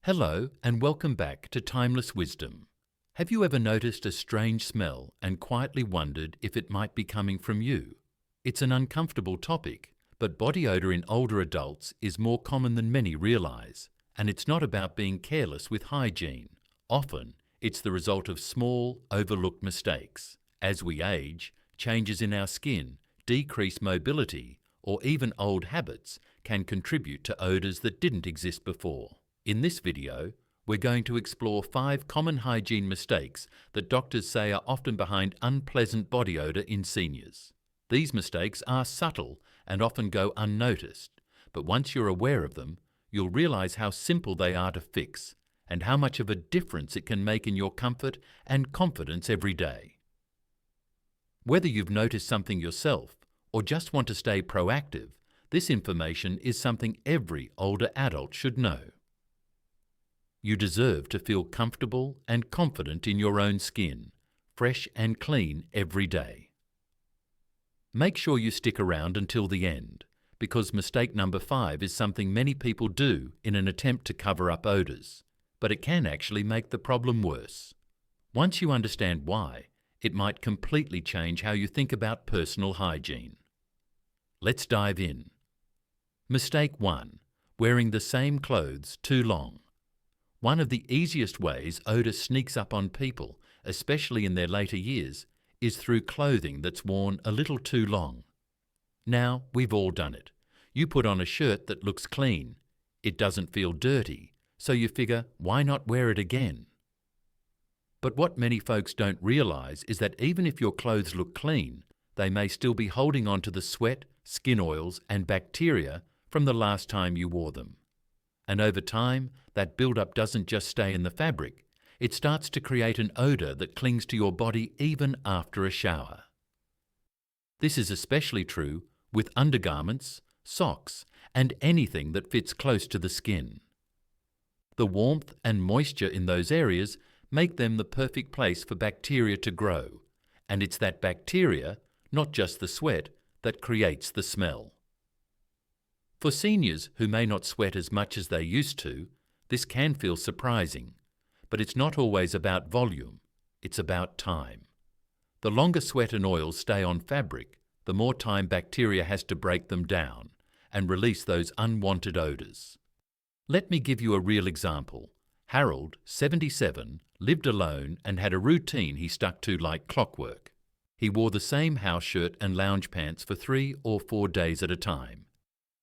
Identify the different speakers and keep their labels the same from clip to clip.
Speaker 1: Hello and welcome back to Timeless Wisdom. Have you ever noticed a strange smell and quietly wondered if it might be coming from you? It's an uncomfortable topic, but body odor in older adults is more common than many realize, and it's not about being careless with hygiene. Often, it's the result of small, overlooked mistakes. As we age, changes in our skin, decreased mobility, or even old habits can contribute to odors that didn't exist before. In this video, we're going to explore 5 common hygiene mistakes that doctors say are often behind unpleasant body odor in seniors. These mistakes are subtle and often go unnoticed, but once you're aware of them, you'll realize how simple they are to fix and how much of a difference it can make in your comfort and confidence every day. Whether you've noticed something yourself or just want to stay proactive, this information is something every older adult should know. You deserve to feel comfortable and confident in your own skin, fresh and clean every day. Make sure you stick around until the end, because mistake number 5 is something many people do in an attempt to cover up odors, but it can actually make the problem worse. Once you understand why, it might completely change how you think about personal hygiene. Let's dive in. Mistake 1. Wearing the same clothes too long. One of the easiest ways odor sneaks up on people, especially in their later years, is through clothing that's worn a little too long. Now, we've all done it. You put on a shirt that looks clean. It doesn't feel dirty, so you figure, why not wear it again? But what many folks don't realize is that even if your clothes look clean, they may still be holding on to the sweat, skin oils, and bacteria from the last time you wore them. And over time, that buildup doesn't just stay in the fabric, it starts to create an odor that clings to your body even after a shower. This is especially true with undergarments, socks, and anything that fits close to the skin. The warmth and moisture in those areas make them the perfect place for bacteria to grow, and it's that bacteria, not just the sweat, that creates the smell. For seniors who may not sweat as much as they used to, this can feel surprising, but it's not always about volume, it's about time. The longer sweat and oils stay on fabric, the more time bacteria has to break them down and release those unwanted odors. Let me give you a real example. Harold, 77, lived alone and had a routine he stuck to like clockwork. He wore the same house shirt and lounge pants for 3 or 4 days at a time.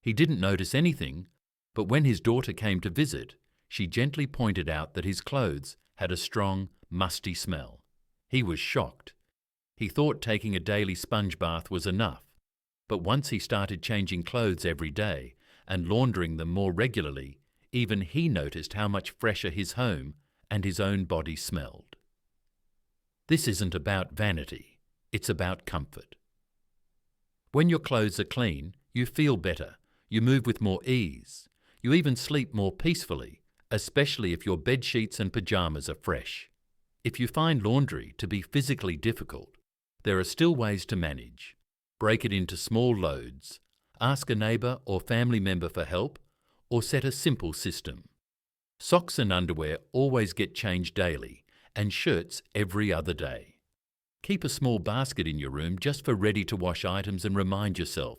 Speaker 1: He didn't notice anything, but when his daughter came to visit, she gently pointed out that his clothes had a strong, musty smell. He was shocked. He thought taking a daily sponge bath was enough, but once he started changing clothes every day and laundering them more regularly, even he noticed how much fresher his home and his own body smelled. This isn't about vanity, it's about comfort. When your clothes are clean, you feel better. You move with more ease. You even sleep more peacefully, especially if your bed sheets and pajamas are fresh. If you find laundry to be physically difficult, there are still ways to manage. Break it into small loads. Ask a neighbour or family member for help, or set a simple system. Socks and underwear always get changed daily, and shirts every other day. Keep a small basket in your room just for ready-to-wash items and remind yourself,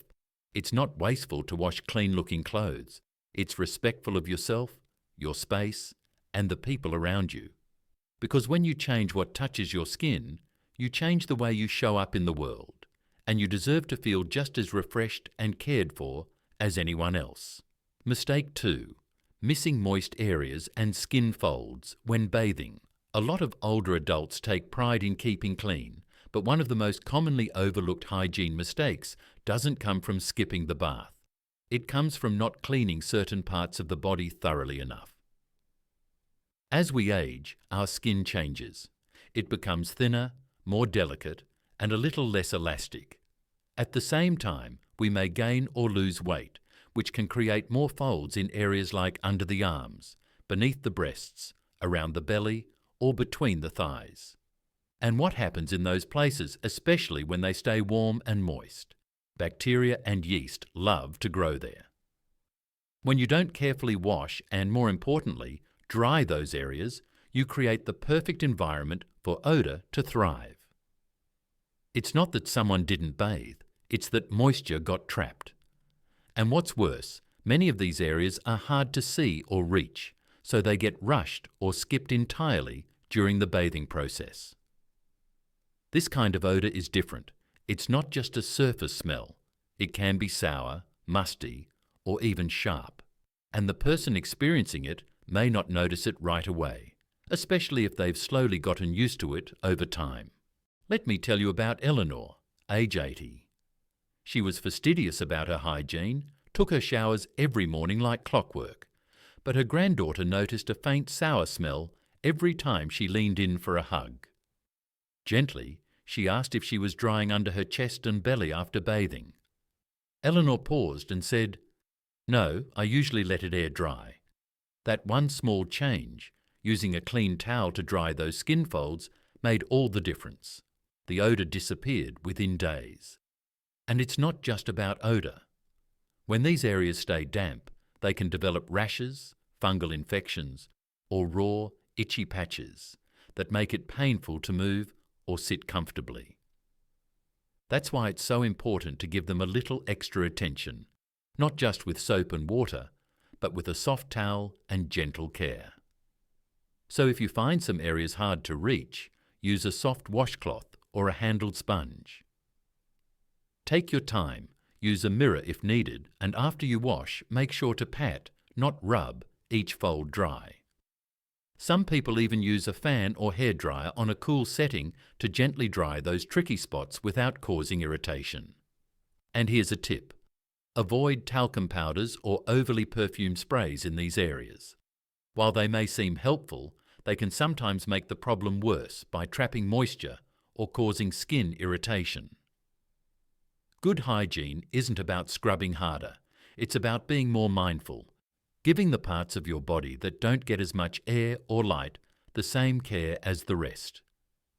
Speaker 1: it's not wasteful to wash clean-looking clothes. It's respectful of yourself, your space, and the people around you. Because when you change what touches your skin, you change the way you show up in the world, and you deserve to feel just as refreshed and cared for as anyone else. Mistake 2. Missing moist areas and skin folds when bathing. A lot of older adults take pride in keeping clean, but one of the most commonly overlooked hygiene mistakes doesn't come from skipping the bath. It comes from not cleaning certain parts of the body thoroughly enough. As we age, our skin changes. It becomes thinner, more delicate, and a little less elastic. At the same time, we may gain or lose weight, which can create more folds in areas like under the arms, beneath the breasts, around the belly, or between the thighs. And what happens in those places, especially when they stay warm and moist? Bacteria and yeast love to grow there. When you don't carefully wash and, more importantly, dry those areas, you create the perfect environment for odour to thrive. It's not that someone didn't bathe, it's that moisture got trapped. And what's worse, many of these areas are hard to see or reach, so they get rushed or skipped entirely during the bathing process. This kind of odour is different. It's not just a surface smell. It can be sour, musty, or even sharp. And the person experiencing it may not notice it right away, especially if they've slowly gotten used to it over time. Let me tell you about Eleanor, age 80. She was fastidious about her hygiene, took her showers every morning like clockwork, but her granddaughter noticed a faint sour smell every time she leaned in for a hug. Gently, she asked if she was drying under her chest and belly after bathing. Eleanor paused and said, "No, I usually let it air dry." That one small change, using a clean towel to dry those skin folds, made all the difference. The odour disappeared within days. And it's not just about odour. When these areas stay damp, they can develop rashes, fungal infections, or raw, itchy patches that make it painful to move or sit comfortably. That's why it's so important to give them a little extra attention, not just with soap and water, but with a soft towel and gentle care. So if you find some areas hard to reach, use a soft washcloth or a handled sponge. Take your time, use a mirror if needed, and after you wash, make sure to pat, not rub, each fold dry. Some people even use a fan or hairdryer on a cool setting to gently dry those tricky spots without causing irritation. And here's a tip. Avoid talcum powders or overly perfumed sprays in these areas. While they may seem helpful, they can sometimes make the problem worse by trapping moisture or causing skin irritation. Good hygiene isn't about scrubbing harder. It's about being more mindful, giving the parts of your body that don't get as much air or light the same care as the rest.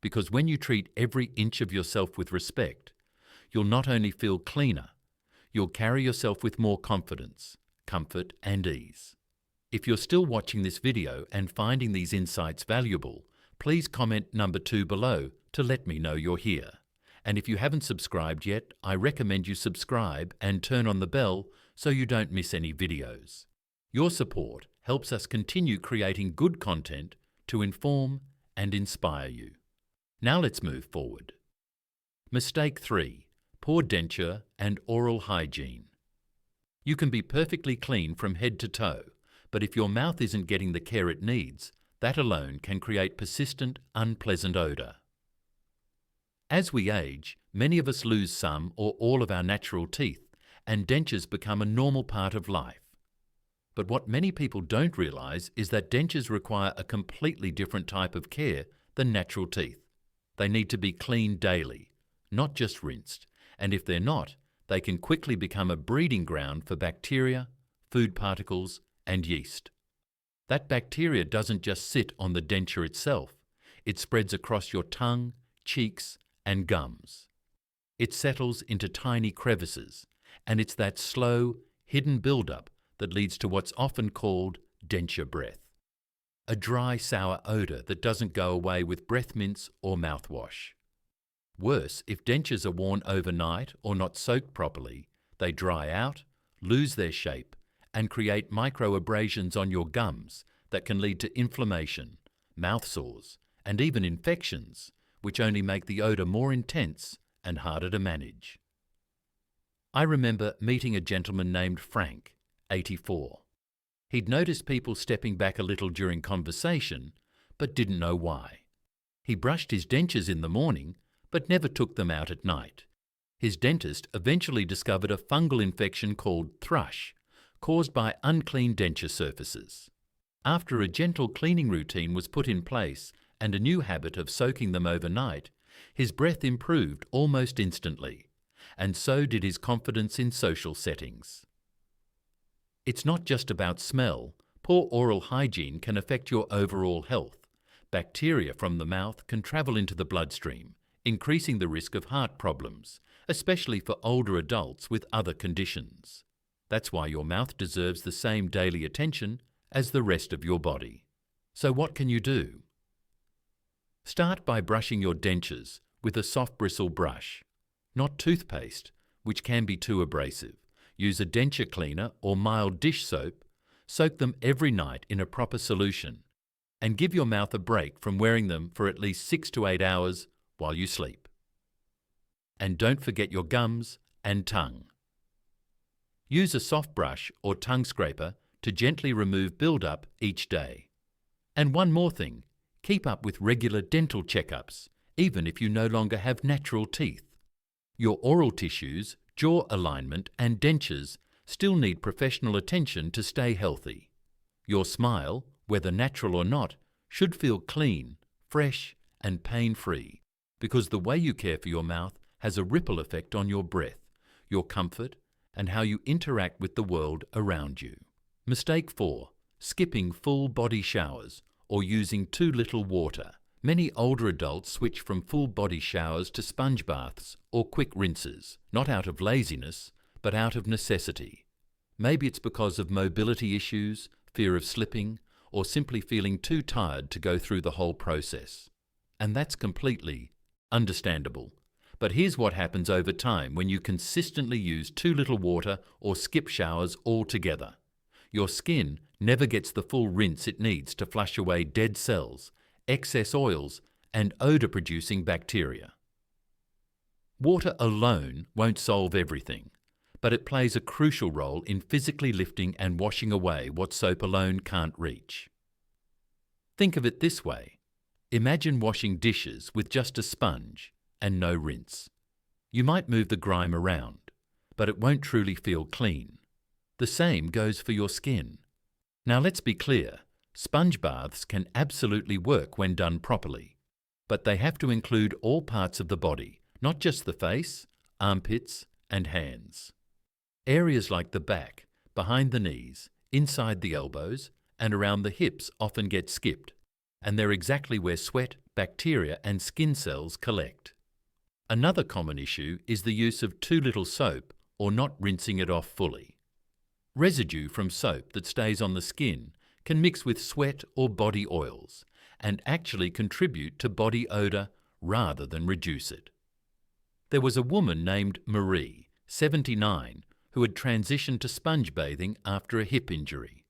Speaker 1: Because when you treat every inch of yourself with respect, you'll not only feel cleaner, you'll carry yourself with more confidence, comfort and ease. If you're still watching this video and finding these insights valuable, please comment number 2 below to let me know you're here. And if you haven't subscribed yet, I recommend you subscribe and turn on the bell so you don't miss any videos. Your support helps us continue creating good content to inform and inspire you. Now let's move forward. Mistake 3. Poor denture and oral hygiene. You can be perfectly clean from head to toe, but if your mouth isn't getting the care it needs, that alone can create persistent, unpleasant odour. As we age, many of us lose some or all of our natural teeth, and dentures become a normal part of life. But what many people don't realise is that dentures require a completely different type of care than natural teeth. They need to be cleaned daily, not just rinsed, and if they're not, they can quickly become a breeding ground for bacteria, food particles, and yeast. That bacteria doesn't just sit on the denture itself, it spreads across your tongue, cheeks, and gums. It settles into tiny crevices, and it's that slow, hidden build-up that leads to what's often called denture breath. A dry, sour odour that doesn't go away with breath mints or mouthwash. Worse, if dentures are worn overnight or not soaked properly, they dry out, lose their shape, and create microabrasions on your gums that can lead to inflammation, mouth sores, and even infections, which only make the odour more intense and harder to manage. I remember meeting a gentleman named Frank, 84. He'd noticed people stepping back a little during conversation, but didn't know why. He brushed his dentures in the morning, but never took them out at night. His dentist eventually discovered a fungal infection called thrush, caused by unclean denture surfaces. After a gentle cleaning routine was put in place and a new habit of soaking them overnight, his breath improved almost instantly, and so did his confidence in social settings. It's not just about smell. Poor oral hygiene can affect your overall health. Bacteria from the mouth can travel into the bloodstream, increasing the risk of heart problems, especially for older adults with other conditions. That's why your mouth deserves the same daily attention as the rest of your body. So what can you do? Start by brushing your dentures with a soft bristle brush, not toothpaste, which can be too abrasive. Use a denture cleaner or mild dish soap. Soak them every night in a proper solution and give your mouth a break from wearing them for at least 6 to 8 hours while you sleep. And don't forget your gums and tongue. Use a soft brush or tongue scraper to gently remove build-up each day. And one more thing, keep up with regular dental checkups, even if you no longer have natural teeth. Your oral tissues, jaw alignment and dentures still need professional attention to stay healthy. Your smile, whether natural or not, should feel clean, fresh and pain-free, because the way you care for your mouth has a ripple effect on your breath, your comfort and how you interact with the world around you. Mistake 4. Skipping full body showers or using too little water. Many older adults switch from full body showers to sponge baths or quick rinses, not out of laziness, but out of necessity. Maybe it's because of mobility issues, fear of slipping, or simply feeling too tired to go through the whole process. And that's completely understandable. But here's what happens over time when you consistently use too little water or skip showers altogether. Your skin never gets the full rinse it needs to flush away dead cells, excess oils, and odor-producing bacteria. Water alone won't solve everything, but it plays a crucial role in physically lifting and washing away what soap alone can't reach. Think of it this way. Imagine washing dishes with just a sponge and no rinse. You might move the grime around, but it won't truly feel clean. The same goes for your skin. Now let's be clear, sponge baths can absolutely work when done properly, but they have to include all parts of the body, not just the face, armpits, and hands. Areas like the back, behind the knees, inside the elbows, and around the hips often get skipped, and they're exactly where sweat, bacteria, and skin cells collect. Another common issue is the use of too little soap or not rinsing it off fully. Residue from soap that stays on the skin can mix with sweat or body oils and actually contribute to body odor rather than reduce it. There was a woman named Marie, 79, who had transitioned to sponge bathing after a hip injury.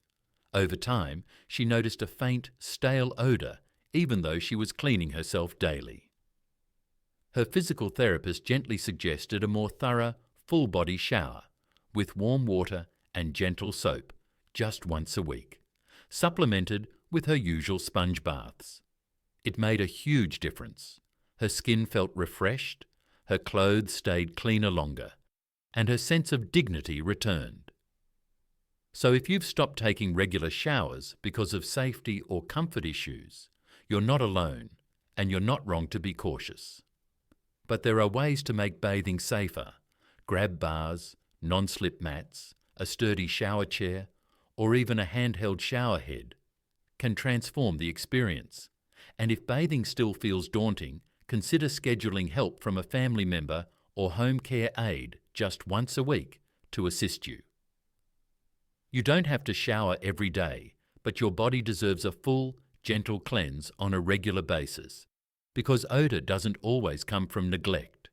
Speaker 1: Over time, she noticed a faint, stale odor even though she was cleaning herself daily. Her physical therapist gently suggested a more thorough, full-body shower with warm water and gentle soap just once a week, supplemented with her usual sponge baths. It made a huge difference. Her skin felt refreshed, her clothes stayed cleaner longer, and her sense of dignity returned. So if you've stopped taking regular showers because of safety or comfort issues, you're not alone, and you're not wrong to be cautious. But there are ways to make bathing safer. Grab bars, non-slip mats, a sturdy shower chair, or even a handheld shower head can transform the experience. And if bathing still feels daunting, consider scheduling help from a family member or home care aide just once a week to assist you. You don't have to shower every day, but your body deserves a full, gentle cleanse on a regular basis, because odor doesn't always come from neglect.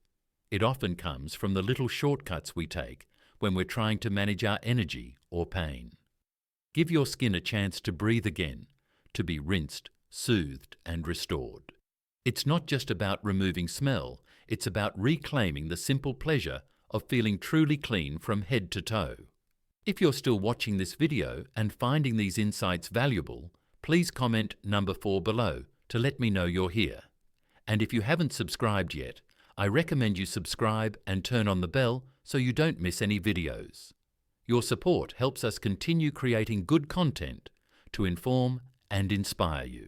Speaker 1: It often comes from the little shortcuts we take when we're trying to manage our energy or pain. Give your skin a chance to breathe again, to be rinsed, soothed, and restored. It's not just about removing smell, it's about reclaiming the simple pleasure of feeling truly clean from head to toe. If you're still watching this video and finding these insights valuable, please comment number 4 below to let me know you're here. And if you haven't subscribed yet, I recommend you subscribe and turn on the bell so you don't miss any videos. Your support helps us continue creating good content to inform and inspire you.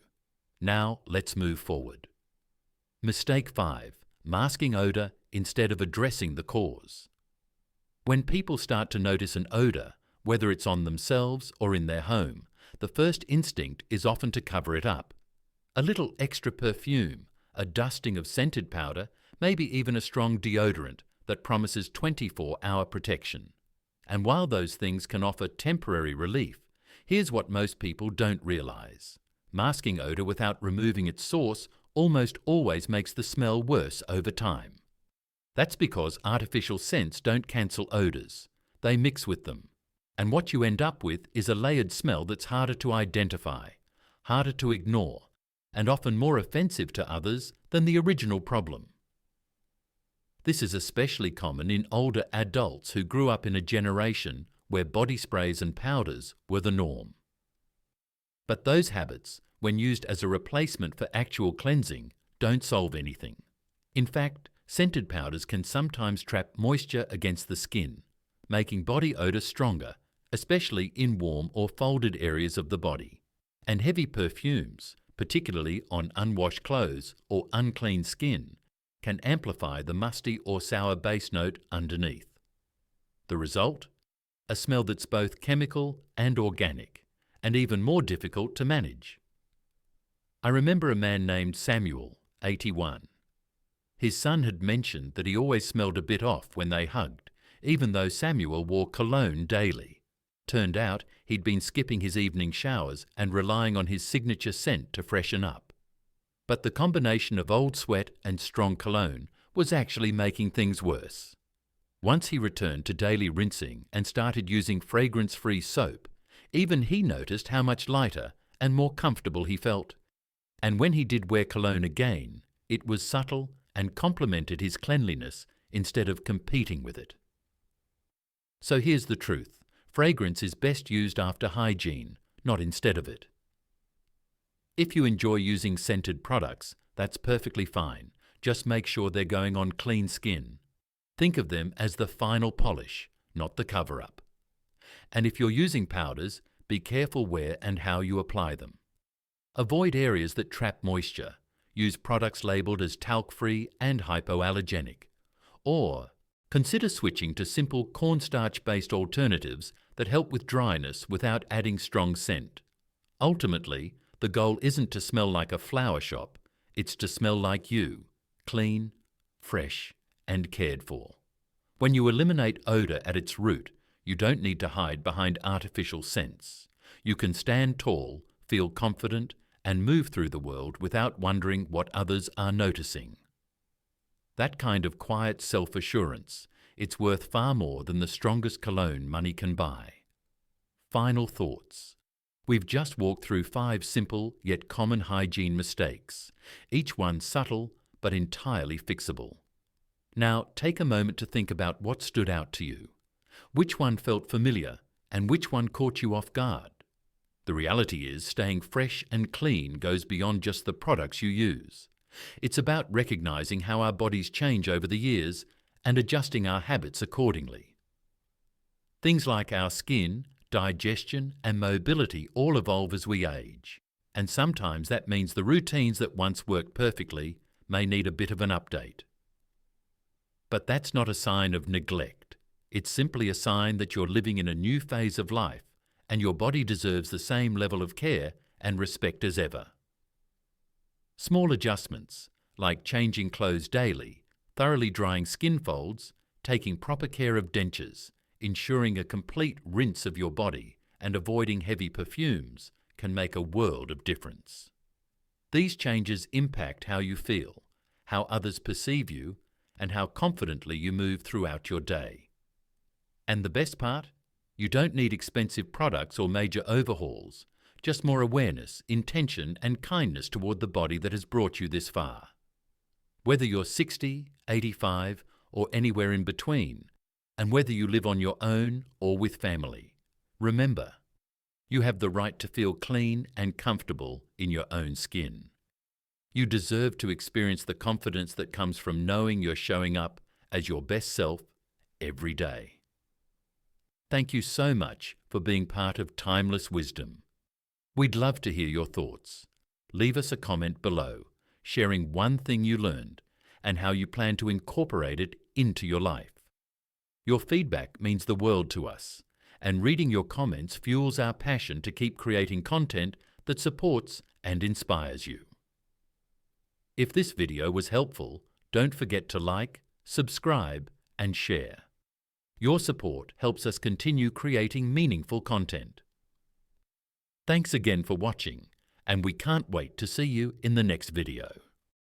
Speaker 1: Now let's move forward. Mistake 5. Masking odor instead of addressing the cause. When people start to notice an odor, whether it's on themselves or in their home, the first instinct is often to cover it up. A little extra perfume, a dusting of scented powder, maybe even a strong deodorant that promises 24-hour protection. And while those things can offer temporary relief, here's what most people don't realize. Masking odour without removing its source almost always makes the smell worse over time. That's because artificial scents don't cancel odours, they mix with them. And what you end up with is a layered smell that's harder to identify, harder to ignore, and often more offensive to others than the original problem. This is especially common in older adults who grew up in a generation where body sprays and powders were the norm. But those habits, when used as a replacement for actual cleansing, don't solve anything. In fact, scented powders can sometimes trap moisture against the skin, making body odour stronger, especially in warm or folded areas of the body. And heavy perfumes, particularly on unwashed clothes or unclean skin, can amplify the musty or sour base note underneath. The result? A smell that's both chemical and organic, and even more difficult to manage. I remember a man named Samuel, 81. His son had mentioned that he always smelled a bit off when they hugged, even though Samuel wore cologne daily. Turned out he'd been skipping his evening showers and relying on his signature scent to freshen up. But the combination of old sweat and strong cologne was actually making things worse. Once he returned to daily rinsing and started using fragrance-free soap, even he noticed how much lighter and more comfortable he felt. And when he did wear cologne again, it was subtle and complemented his cleanliness instead of competing with it. So here's the truth. Fragrance is best used after hygiene, not instead of it. If you enjoy using scented products, that's perfectly fine. Just make sure they're going on clean skin. Think of them as the final polish, not the cover-up. And if you're using powders, be careful where and how you apply them. Avoid areas that trap moisture. Use products labelled as talc-free and hypoallergenic. Or consider switching to simple cornstarch-based alternatives that help with dryness without adding strong scent. Ultimately, the goal isn't to smell like a flower shop, it's to smell like you, clean, fresh, and cared for. When you eliminate odour at its root, you don't need to hide behind artificial scents. You can stand tall, feel confident, and move through the world without wondering what others are noticing. That kind of quiet self-assurance, it's worth far more than the strongest cologne money can buy. Final thoughts. We've just walked through 5 simple yet common hygiene mistakes, each one subtle but entirely fixable. Now take a moment to think about what stood out to you. Which one felt familiar and which one caught you off guard? The reality is staying fresh and clean goes beyond just the products you use. It's about recognizing how our bodies change over the years and adjusting our habits accordingly. Things like our skin, digestion, and mobility all evolve as we age, and sometimes that means the routines that once worked perfectly may need a bit of an update. But that's not a sign of neglect. It's simply a sign that you're living in a new phase of life, and your body deserves the same level of care and respect as ever. Small adjustments, like changing clothes daily, thoroughly drying skin folds, taking proper care of dentures, ensuring a complete rinse of your body, and avoiding heavy perfumes, can make a world of difference. These changes impact how you feel, how others perceive you, and how confidently you move throughout your day. And the best part? You don't need expensive products or major overhauls, just more awareness, intention, and kindness toward the body that has brought you this far. Whether you're 60, 85, or anywhere in between, and whether you live on your own or with family, remember, you have the right to feel clean and comfortable in your own skin. You deserve to experience the confidence that comes from knowing you're showing up as your best self every day. Thank you so much for being part of Timeless Wisdom. We'd love to hear your thoughts. Leave us a comment below, sharing one thing you learned and how you plan to incorporate it into your life. Your feedback means the world to us, and reading your comments fuels our passion to keep creating content that supports and inspires you. If this video was helpful, don't forget to like, subscribe, and share. Your support helps us continue creating meaningful content. Thanks again for watching, and we can't wait to see you in the next video.